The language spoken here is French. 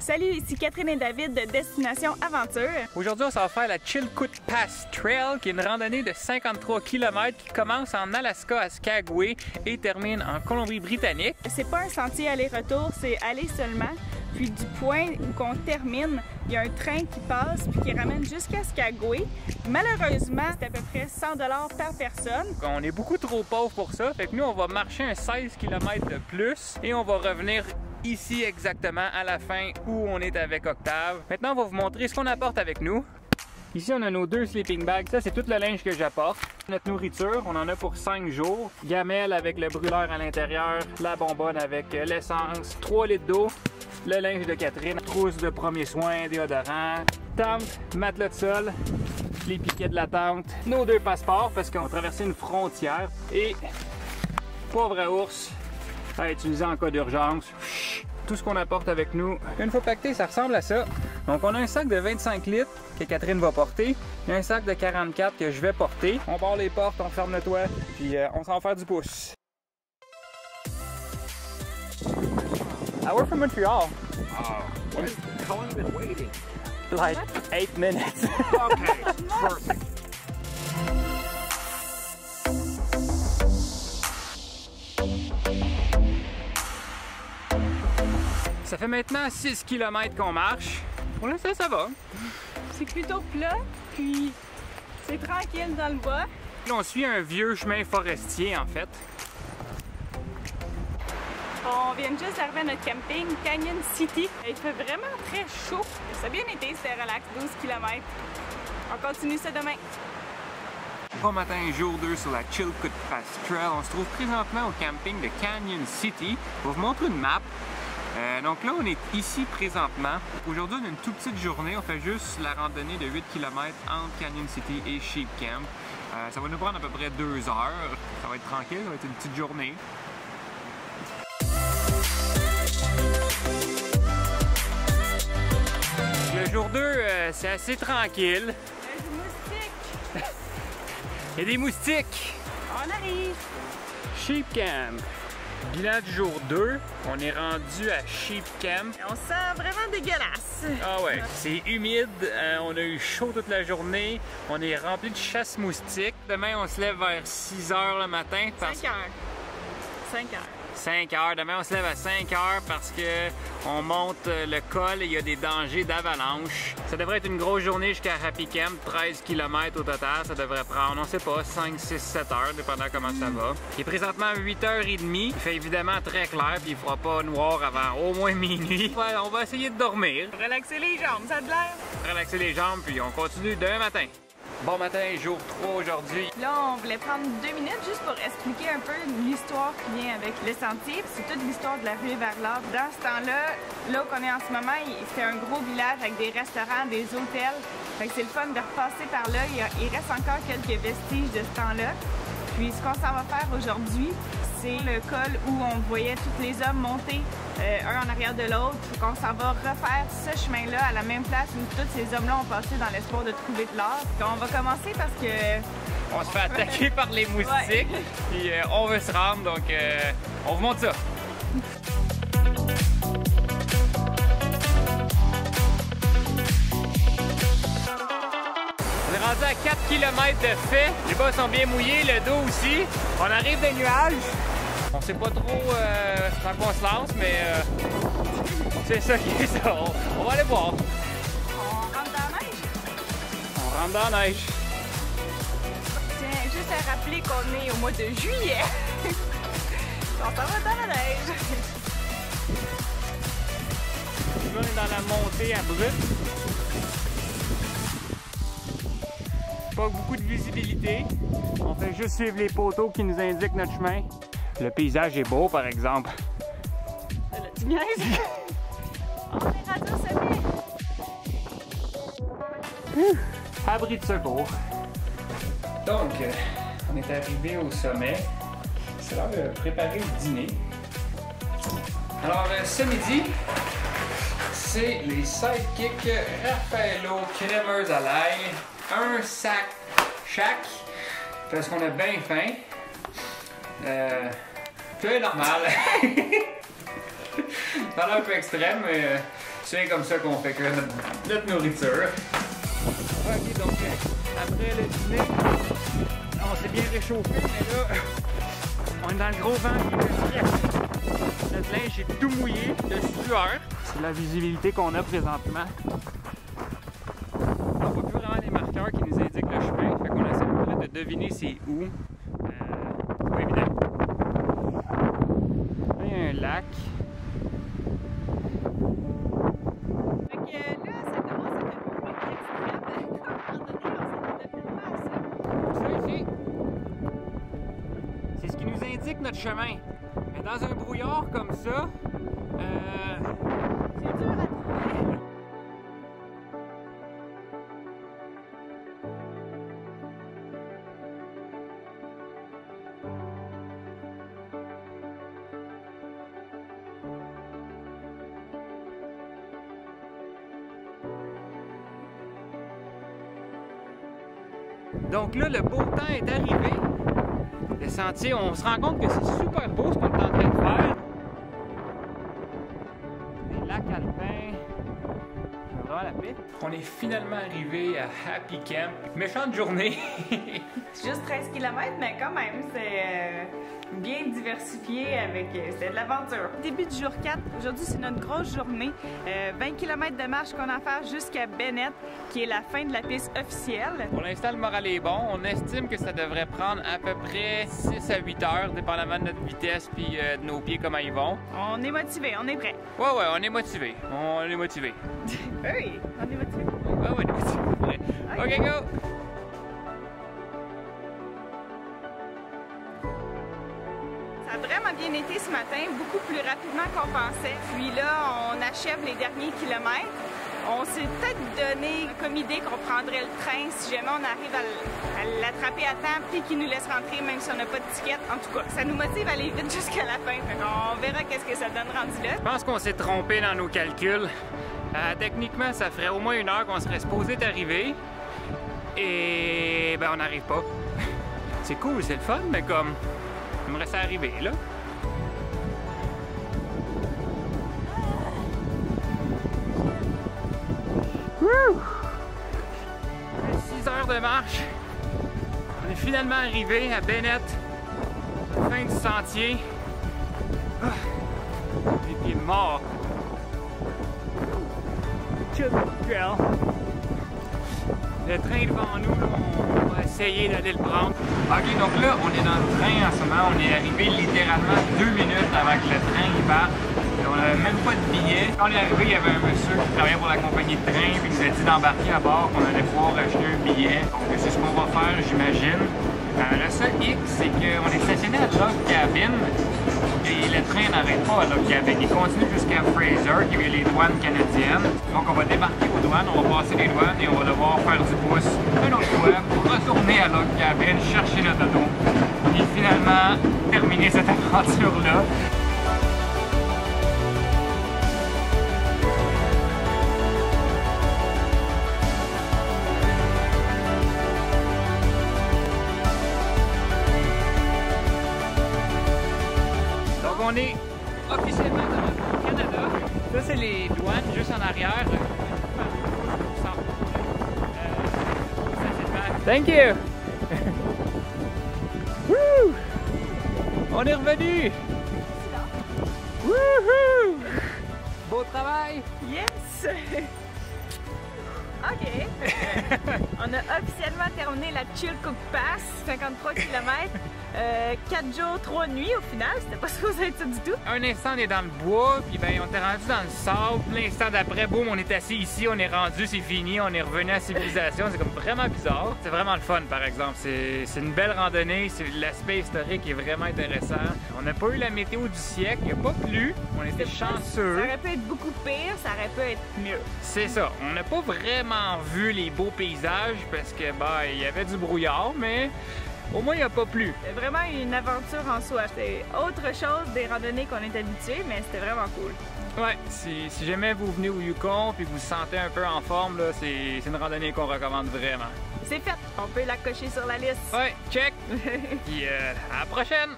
Salut, ici Catherine et David de Destination Aventure. Aujourd'hui, on s'en va faire la Chilkoot Pass Trail, qui est une randonnée de 53 km qui commence en Alaska à Skagway et termine en Colombie-Britannique. C'est pas un sentier aller-retour, c'est aller seulement. Puis du point où on termine, il y a un train qui passe puis qui ramène jusqu'à Skagway. Malheureusement, c'est à peu près 100 $ par personne. On est beaucoup trop pauvres pour ça, fait que nous, on va marcher un 16 km de plus et on va revenir ici exactement à la fin où on est avec Octave. Maintenant, on va vous montrer ce qu'on apporte avec nous. Ici, on a nos 2 sleeping bags. Ça, c'est tout le linge que j'apporte. Notre nourriture, on en a pour 5 jours. Gamelle avec le brûleur à l'intérieur, la bonbonne avec l'essence, 3 litres d'eau, le linge de Catherine, trousse de premiers soins, déodorant, tente, matelas de sol, les piquets de la tente, nos 2 passeports parce qu'on va traverser une frontière et poivre à ours à utiliser en cas d'urgence. Tout ce qu'on apporte avec nous. Une fois pacté, ça ressemble à ça. Donc on a un sac de 25 litres que Catherine va porter. Il y a un sac de 44 que je vais porter. On barre les portes, on ferme le toit, puis on s'en va faire du pouce. We're from Montreal. How long have you been waiting? Like 8 minutes. Okay, perfect. Ça fait maintenant 6 km qu'on marche. Pour l'instant, ça va. C'est plutôt plat, puis c'est tranquille dans le bas. Là, on suit un vieux chemin forestier, en fait. On vient juste d'arriver à notre camping, Canyon City. Il fait vraiment très chaud. Ça a bien été, c'était relax, 12 km. On continue ça demain. Bon matin, jour 2 sur la Chilkoot Pass Trail. On se trouve présentement au camping de Canyon City. Je vais vous montrer une map. Donc là, on est ici présentement. Aujourd'hui, on a une toute petite journée. On fait juste la randonnée de 8 km entre Canyon City et Sheep Camp. Ça va nous prendre à peu près 2 heures. Ça va être tranquille, ça va être une petite journée. Le jour 2, c'est assez tranquille. Il y a des moustiques! On arrive! Sheep Camp. Bilan du jour 2, on est rendu à Sheep Camp. On sent vraiment dégueulasse. Ah ouais, c'est humide, on a eu chaud toute la journée, on est rempli de chasse moustiques. Demain, on se lève vers 6 h le matin. 5 heures. 5 heures. 5 heures. Demain, on se lève à 5 heures parce que on monte le col et il y a des dangers d'avalanche. Ça devrait être une grosse journée jusqu'à Happy Camp, 13 km au total. Ça devrait prendre, on sait pas, 5, 6, 7 heures, dépendant comment ça va. Il est présentement 8h30. Il fait évidemment très clair, puis il fera pas noir avant au moins minuit. On va essayer de dormir. Relaxer les jambes, ça a de l'air. Relaxer les jambes, puis on continue demain matin. Bon matin, jour 3 aujourd'hui. Là, on voulait prendre 2 minutes juste pour expliquer un peu l'histoire qui vient avec le sentier. C'est toute l'histoire de la ruée vers l'or. Dans ce temps-là, là où on est en ce moment, c'est un gros village avec des restaurants, des hôtels. Fait que c'est le fun de repasser par là. Il reste encore quelques vestiges de ce temps-là. Puis ce qu'on s'en va faire aujourd'hui, c'est le col où on voyait tous les hommes monter un en arrière de l'autre. On s'en va refaire ce chemin-là à la même place où tous ces hommes-là ont passé dans l'espoir de trouver de l'or. On va commencer parce que... On se fait attaquer par les moustiques, puis on veut se rendre, donc on vous montre ça. On est rendu à 4 km de fait. Les bas sont bien mouillés, le dos aussi. On arrive des nuages. On sait pas trop dans quoi on se lance, mais c'est ça qui est ça. On va aller voir. On rentre dans la neige. On rentre dans la neige. Tiens, juste à rappeler qu'on est au mois de juillet. On s'en va dans la neige. Là, on est dans la montée abrupte. Pas beaucoup de visibilité. On fait juste suivre les poteaux qui nous indiquent notre chemin. Le paysage est beau, par exemple. Tu niaises? On est rendu au sommet. Abri de secours. Donc, on est arrivé au sommet. C'est l'heure de préparer le dîner. Alors, ce midi, c'est les sidekicks Raffaello crémeuse à l'ail. Un sac chaque, parce qu'on a bien faim. C'est normal. Ça a l'air un peu extrême, mais C'est comme ça qu'on fait que notre nourriture. Ok, donc après le dîner, on s'est bien réchauffé, mais là, on est dans le gros vent. Notre linge est tout mouillé de sueur. C'est la visibilité qu'on a présentement. On voit plus vraiment des marqueurs qui nous indiquent le chemin, fait qu'on essaie peut-être de deviner c'est où. C'est pas évident. Là, il y a un lac. Fait que là, ça commence à devenir extrême. Comme à un moment donné, on s'attendait tellement à ça. Ça ici, c'est ce qui nous indique notre chemin. Mais dans un brouillard comme ça, C'est dur à trouver. donc là, le beau temps est arrivé. Le sentier, on se rend compte que c'est super beau ce qu'on est en train de faire. Des lacs alpins. J'ai vraiment la paix. On est finalement arrivé à Happy Camp. Méchante journée. C'est juste 13 km, mais quand même, c'est bien diversifié avec. C'est de l'aventure. Début du jour 4, aujourd'hui, c'est notre grosse journée. 20 km de marche qu'on a à faire jusqu'à Bennett, qui est la fin de la piste officielle. Pour l'instant, le moral est bon. On estime que ça devrait prendre à peu près 6 à 8 heures, dépendamment de notre vitesse puis de nos pieds, comment ils vont. On est motivé, on est prêt. Ouais, on est motivé. On est motivé. Oui, on est motivé. Ouais, on est motivé. OK, go! Ça a vraiment bien été ce matin, beaucoup plus rapidement qu'on pensait. Puis là, on achève les derniers kilomètres. On s'est peut-être donné comme idée qu'on prendrait le train si jamais on arrive à l'attraper à temps puis qu'il nous laisse rentrer même si on n'a pas de ticket. En tout cas, ça nous motive à aller vite jusqu'à la fin. Fait qu'on verra qu'est-ce que ça donne rendu là. Je pense qu'on s'est trompé dans nos calculs. Techniquement, ça ferait au moins 1 heure qu'on serait supposé d'arriver. Et ben on n'arrive pas. C'est cool, c'est le fun, mais comme j'aimerais ça arriver là. Wouh! 6 heures de marche. On est finalement arrivé à Bennett. Fin du sentier. Les pieds morts. Le train devant nous, là, on va essayer d'aller le prendre. Ok, donc là, on est dans le train en ce moment. On est arrivé littéralement 2 minutes avant que le train y parte. On n'avait même pas de billet. Quand on est arrivé, il y avait un monsieur qui travaillait pour la compagnie de train puis il nous a dit d'embarquer à bord, qu'on allait pouvoir acheter un billet. Donc c'est ce qu'on va faire, j'imagine. Le seul hic, c'est qu'on est stationné à Log Cabin et le train n'arrête pas à Log Cabin. Il continue jusqu'à Fraser, qui est les douanes canadiennes. Donc on va débarquer aux douanes, on va passer les douanes et on va devoir faire du pouce un autre fois pour retourner à Log Cabin, chercher notre auto et finalement terminer cette aventure-là. On est officiellement dans le Canada. Ça, c'est les douanes juste en arrière. Thank you! Woo! On est revenu! Woohoo! Beau travail! Yes! OK. On a officiellement terminé la Chilkoot Pass, 53 km. 4 jours, 3 nuits au final, c'était pas supposé être ça du tout. Un instant on est dans le bois, puis ben on est rendu dans le sable, l'instant d'après, boum, on est assis ici, on est rendu, c'est fini, on est revenu à la civilisation, c'est comme vraiment bizarre. C'est vraiment le fun par exemple, c'est une belle randonnée, l'aspect historique est vraiment intéressant. On n'a pas eu la météo du siècle, il n'a pas plu, on était chanceux. Ça aurait pu être beaucoup pire, ça aurait pu être mieux. C'est ça, on n'a pas vraiment vu les beaux paysages parce que bah il y avait du brouillard, mais au moins, il n'a pas plu. C'est vraiment une aventure en soi. C'est autre chose des randonnées qu'on est habitué, mais c'était vraiment cool. Ouais, si jamais vous venez au Yukon et que vous vous sentez un peu en forme, c'est une randonnée qu'on recommande vraiment. C'est fait, on peut la cocher sur la liste. Ouais, check! Puis à la prochaine!